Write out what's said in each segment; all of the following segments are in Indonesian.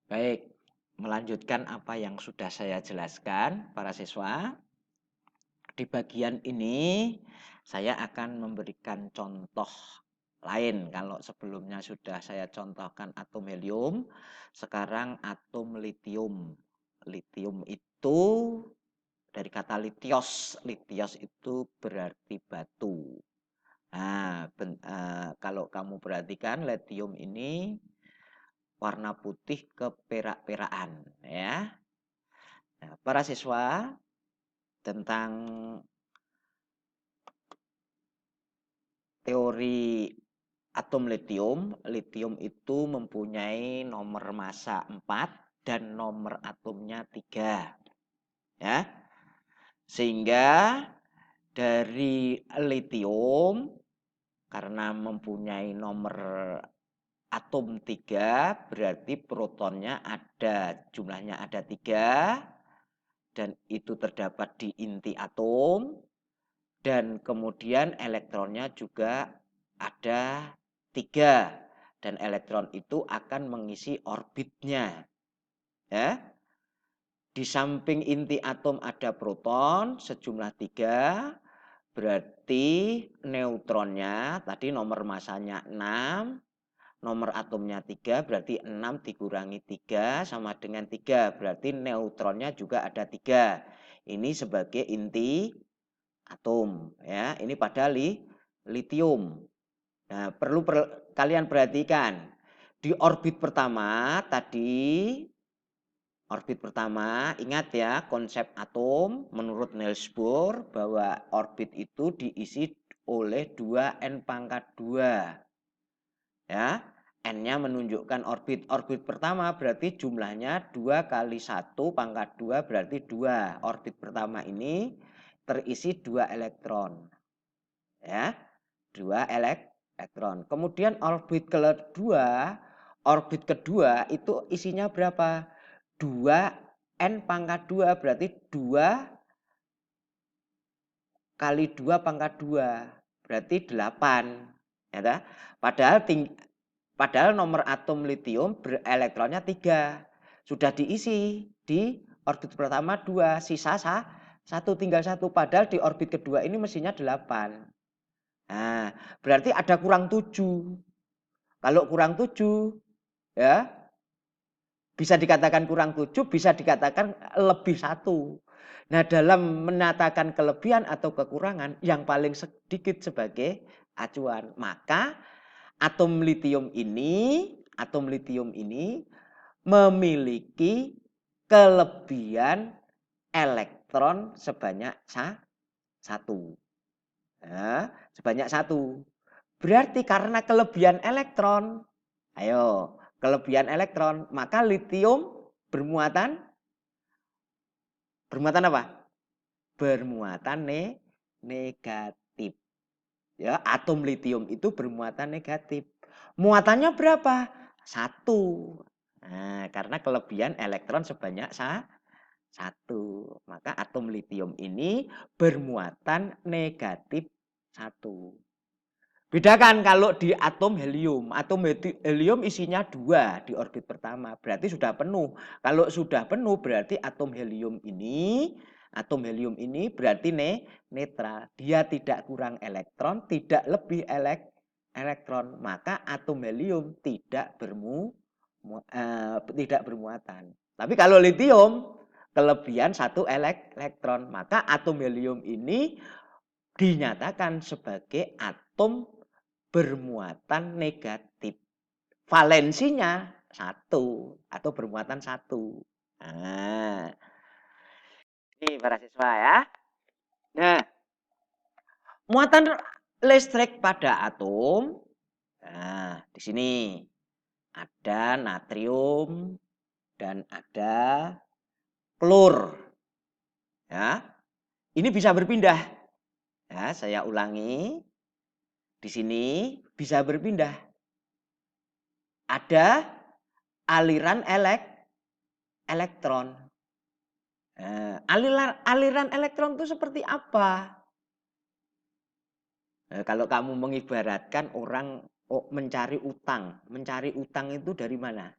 Baik, melanjutkan apa yang sudah saya jelaskan, para siswa. Di bagian ini saya akan memberikan contoh lain. Kalau sebelumnya sudah saya contohkan atom helium, sekarang atom litium. Litium itu dari kata litios. Litios itu berarti batu. Nah, kalau kamu perhatikan litium ini warna putih keperak-perakan ya. Nah, para siswa tentang teori atom litium, litium itu mempunyai nomor massa 4 dan nomor atomnya 3. Ya. Sehingga dari litium karena mempunyai nomor atom 3 berarti protonnya jumlahnya ada 3 dan itu terdapat di inti atom dan kemudian elektronnya juga ada 3 dan elektron itu akan mengisi orbitnya ya. Di samping inti atom ada proton sejumlah 3, berarti neutronnya tadi nomor masanya 6, nomor atomnya 3, berarti 6 dikurangi 3 sama dengan 3, berarti neutronnya juga ada 3. Ini sebagai inti atom ya. Ini pada litium. Nah, kalian perhatikan di orbit pertama tadi, orbit pertama ingat ya konsep atom menurut Niels Bohr bahwa orbit itu diisi oleh 2 n pangkat 2 ya. N-nya menunjukkan orbit. Orbit pertama berarti jumlahnya 2 kali 1 pangkat 2 berarti 2. Orbit pertama ini terisi 2 elektron. Ya, 2 elektron. Kemudian orbit kedua itu isinya berapa? 2 n pangkat 2 berarti 2 kali 2 pangkat 2 berarti 8. Ya, padahal nomor atom litium elektronnya 3. Sudah diisi di orbit pertama 2, sisa 1 tinggal 1. Padahal di orbit kedua ini mestinya 8. Nah, berarti ada kurang 7. Kalau kurang 7, ya, bisa dikatakan kurang 7, bisa dikatakan lebih 1. Nah, dalam menatakan kelebihan atau kekurangan, yang paling sedikit sebagai acuan. Maka atom litium ini memiliki kelebihan elektron sebanyak 1. Nah, sebanyak 1. Berarti karena kelebihan elektron, maka litium bermuatan apa? Bermuatan negatif. Ya, atom litium itu bermuatan negatif. Muatannya berapa? 1. Nah, karena kelebihan elektron sebanyak 1. Maka atom litium ini bermuatan negatif 1. Bedakan kalau di atom helium. Atom helium isinya 2 di orbit pertama. Berarti sudah penuh. Kalau sudah penuh berarti atom helium ini berarti netral. Dia tidak kurang elektron, tidak lebih elektron. Maka atom helium tidak bermuatan. Tapi kalau litium kelebihan 1 elektron. Maka atom helium ini dinyatakan sebagai atom bermuatan negatif. Valensinya 1 atau bermuatan 1. Nah, ini para siswa ya. Nah, muatan listrik pada atom. Nah, di sini ada natrium dan ada klor. Ya. Ini bisa berpindah. Ya, saya ulangi. Di sini bisa berpindah. Ada aliran elektron. Aliran elektron itu seperti apa? Kalau kamu mengibaratkan orang mencari utang itu dari mana?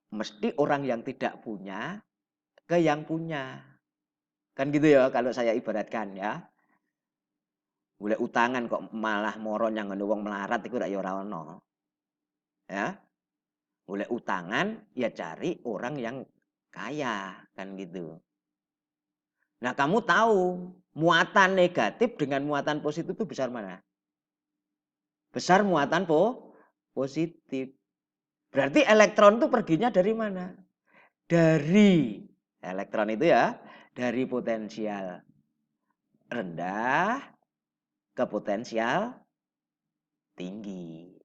mesti orang yang tidak punya ke yang punya. Kan gitu ya kalau saya ibaratkan ya. Boleh utangan kok malah moron yang ngono wong melarat iku ya ora ono. Ya. Boleh utangan ya cari orang yang kaya kan gitu. Nah, kamu tahu muatan negatif dengan muatan positif itu besar mana? Besar muatan positif. Berarti elektron itu perginya dari mana? Dari elektron itu ya, dari potensial rendah ke potensial tinggi.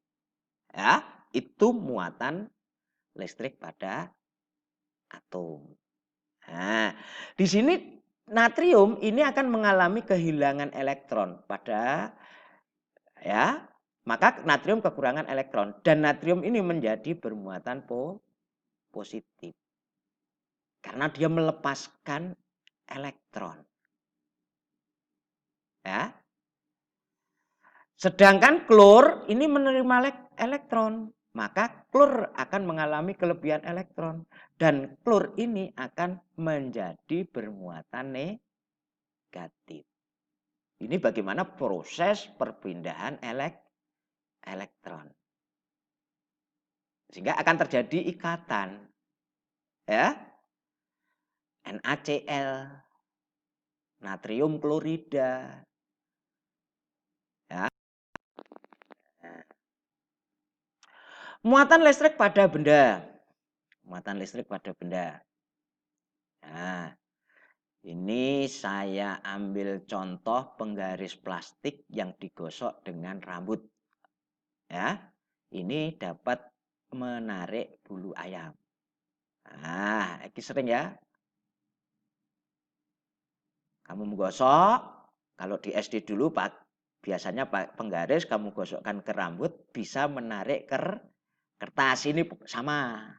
Ya, itu muatan listrik pada atom. Nah, di sini natrium ini akan mengalami kehilangan elektron pada ya, maka natrium kekurangan elektron dan natrium ini menjadi bermuatan positif. Karena dia melepaskan elektron. Ya. Sedangkan klor ini menerima elektron, maka klor akan mengalami kelebihan elektron dan klor ini akan menjadi bermuatan negatif. Ini bagaimana proses perpindahan elektron. Sehingga akan terjadi ikatan. Ya. NaCl, natrium klorida. Ya. Muatan listrik pada benda. Muatan listrik pada benda. Nah, ini saya ambil contoh penggaris plastik yang digosok dengan rambut. Ya, ini dapat menarik bulu ayam. Nah, ini sering ya. Kamu menggosok, kalau di SD dulu biasanya penggaris kamu gosokkan ke rambut bisa menarik kertas. Ini sama.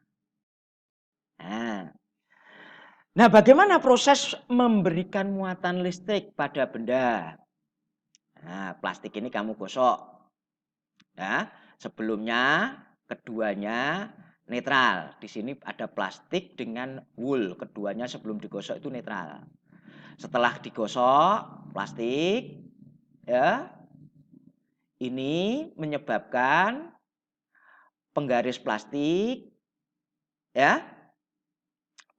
Nah, bagaimana proses memberikan muatan listrik pada benda? Nah, plastik ini kamu gosok. Ya, sebelumnya keduanya netral. Di sini ada plastik dengan wool. Keduanya sebelum digosok itu netral. Setelah digosok plastik, ya, ini menyebabkan penggaris plastik, ya,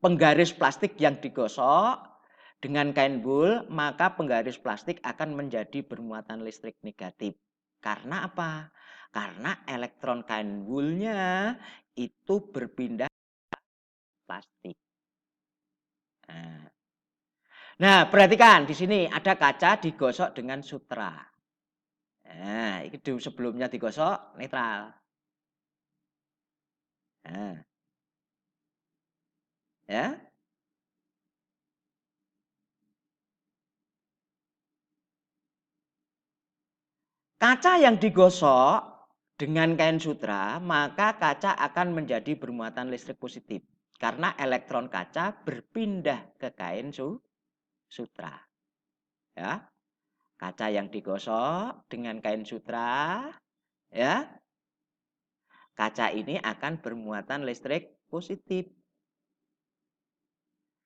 penggaris plastik yang digosok dengan kain wool, maka penggaris plastik akan menjadi bermuatan listrik negatif. Karena apa? Karena elektron kain woolnya itu berpindah ke plastik. Nah, perhatikan di sini ada kaca digosok dengan sutra. Nah, itu sebelumnya digosok netral. Nah, ya. Kaca yang digosok dengan kain sutra, maka kaca akan menjadi bermuatan listrik positif. Karena elektron kaca berpindah ke kain sutra. Ya. Kaca yang digosok dengan kain sutra, ya. Kaca ini akan bermuatan listrik positif.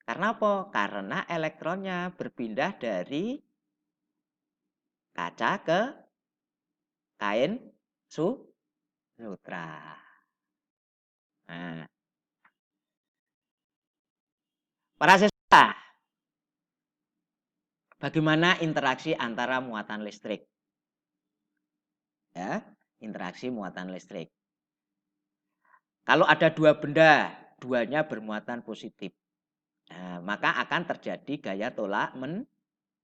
Karena apa? Karena elektronnya berpindah dari kaca ke kain sutra. Nah, para siswa, bagaimana interaksi antara muatan listrik? Ya, interaksi muatan listrik. Kalau ada dua benda, duanya bermuatan positif. Nah, maka akan terjadi gaya tolak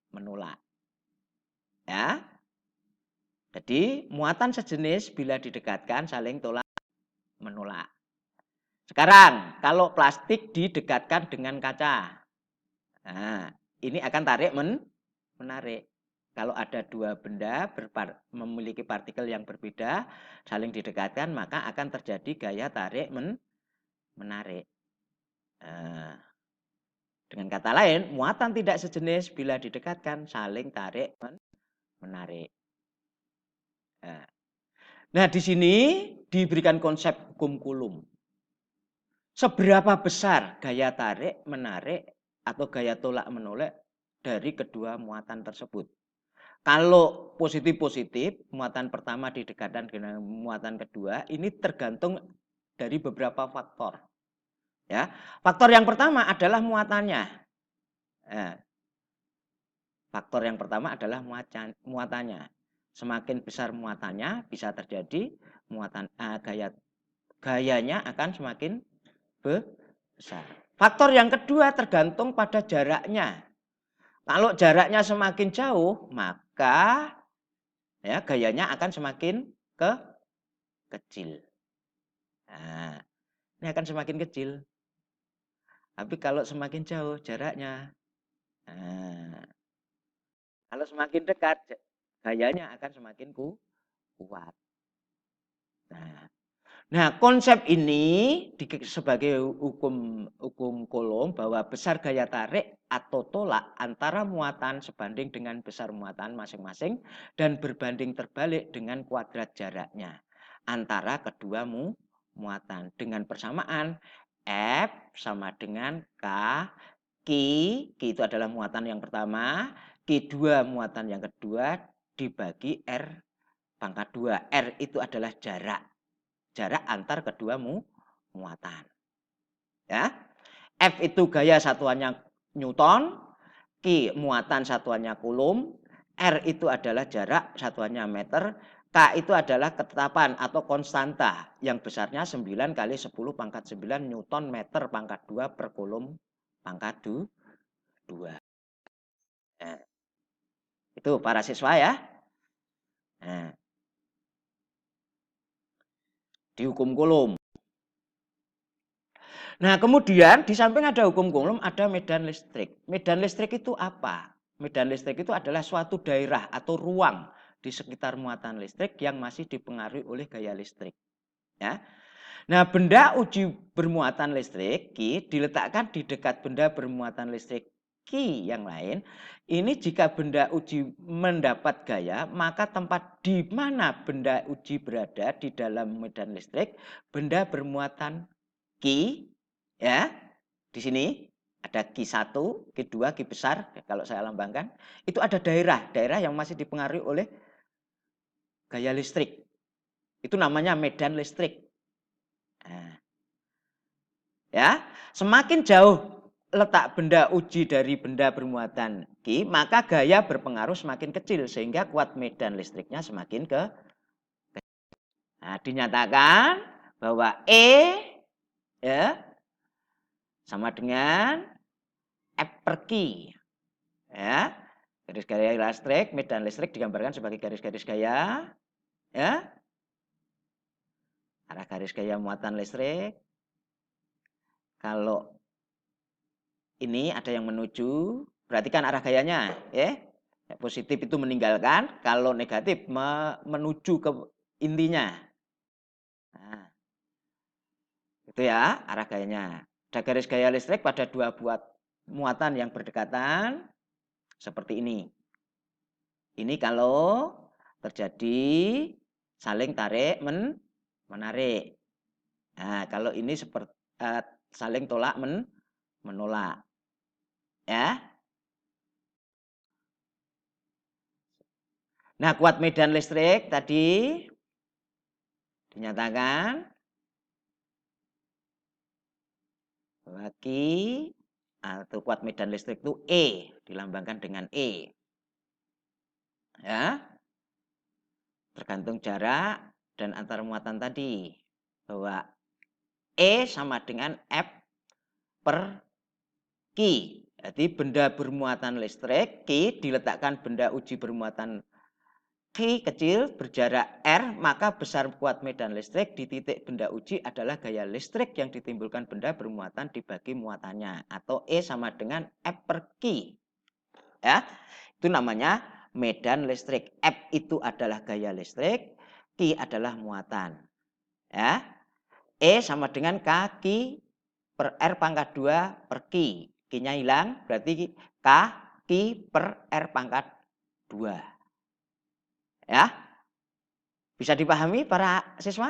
menolak. Ya. Jadi, muatan sejenis bila didekatkan saling tolak menolak. Sekarang, kalau plastik didekatkan dengan kaca. Nah, ini akan tarik menarik. Kalau ada dua benda memiliki partikel yang berbeda, saling didekatkan, maka akan terjadi gaya tarik menarik. Dengan kata lain, muatan tidak sejenis bila didekatkan, saling tarik menarik. Nah, di sini diberikan konsep hukum Coulomb. Seberapa besar gaya tarik, menarik, atau gaya tolak menolak dari kedua muatan tersebut. Kalau positif-positif, muatan pertama didekatkan dengan muatan kedua, ini tergantung dari beberapa faktor. Ya, faktor yang pertama adalah muatannya. Nah, faktor yang pertama adalah muatannya. Semakin besar muatannya, bisa terjadi muatan gayanya akan semakin besar. Faktor yang kedua tergantung pada jaraknya. Kalau jaraknya semakin jauh, maka ya gayanya akan semakin kecil. Nah, ini akan semakin kecil. Tapi kalau semakin jauh jaraknya, nah, kalau semakin dekat gayanya akan semakin kuat. Nah, konsep ini sebagai hukum Coulomb bahwa besar gaya tarik atau tolak antara muatan sebanding dengan besar muatan masing-masing dan berbanding terbalik dengan kuadrat jaraknya antara kedua muatan dengan persamaan F sama dengan K. Q itu adalah muatan yang pertama, Q2 muatan yang kedua dibagi R pangkat 2. R itu adalah jarak antar kedua muatan. Ya. F itu gaya satuannya Newton, Q muatan satuannya Coulomb, R itu adalah jarak satuannya meter, K itu adalah ketetapan atau konstanta yang besarnya 9 kali 10 pangkat 9 Newton meter pangkat 2 per Coulomb pangkat 2. Nah, itu para siswa ya. Nah, di hukum Coulomb. Nah, kemudian di samping ada hukum Coulomb, ada medan listrik. Medan listrik itu apa? Medan listrik itu adalah suatu daerah atau ruang di sekitar muatan listrik yang masih dipengaruhi oleh gaya listrik. Ya. Nah, benda uji bermuatan listrik Q diletakkan di dekat benda bermuatan listrik Q yang lain. Ini jika benda uji mendapat gaya, maka tempat di mana benda uji berada di dalam medan listrik, benda bermuatan Q ya. Di sini ada Q1, Q2, Q besar kalau saya lambangkan. Itu ada daerah yang masih dipengaruhi oleh gaya listrik. Itu namanya medan listrik. Nah, ya, semakin jauh letak benda uji dari benda bermuatan Q, maka gaya berpengaruh semakin kecil sehingga kuat medan listriknya semakin kecil. Nah, dinyatakan bahwa E ya sama dengan F per Q. Ya, garis gaya listrik, medan listrik digambarkan sebagai garis-garis gaya. Ya, arah garis gaya muatan listrik. Kalau ini ada yang menuju, berarti kan arah gayanya, ya. Positif itu meninggalkan, kalau negatif menuju ke intinya. Nah, itu ya arah gayanya. Ada garis gaya listrik pada dua buat muatan yang berdekatan seperti ini. Ini kalau terjadi saling tarik menarik. Nah, kalau ini seperti saling tolak menolak. Ya. Nah, kuat medan listrik tadi dinyatakan bahwa Q atau kuat medan listrik itu E, dilambangkan dengan E. Ya. Tergantung jarak dan antar muatan tadi. Bahwa E sama dengan F per Q. Jadi benda bermuatan listrik Q diletakkan benda uji bermuatan Q kecil berjarak R, maka besar kuat medan listrik di titik benda uji adalah gaya listrik yang ditimbulkan benda bermuatan dibagi muatannya, atau E sama dengan F per Q. Ya, itu namanya medan listrik. F itu adalah gaya listrik, Q adalah muatan. Ya, E sama dengan K Q per R pangkat 2 per Q. Q-nya hilang, berarti K Q per R pangkat 2. Ya, bisa dipahami para siswa?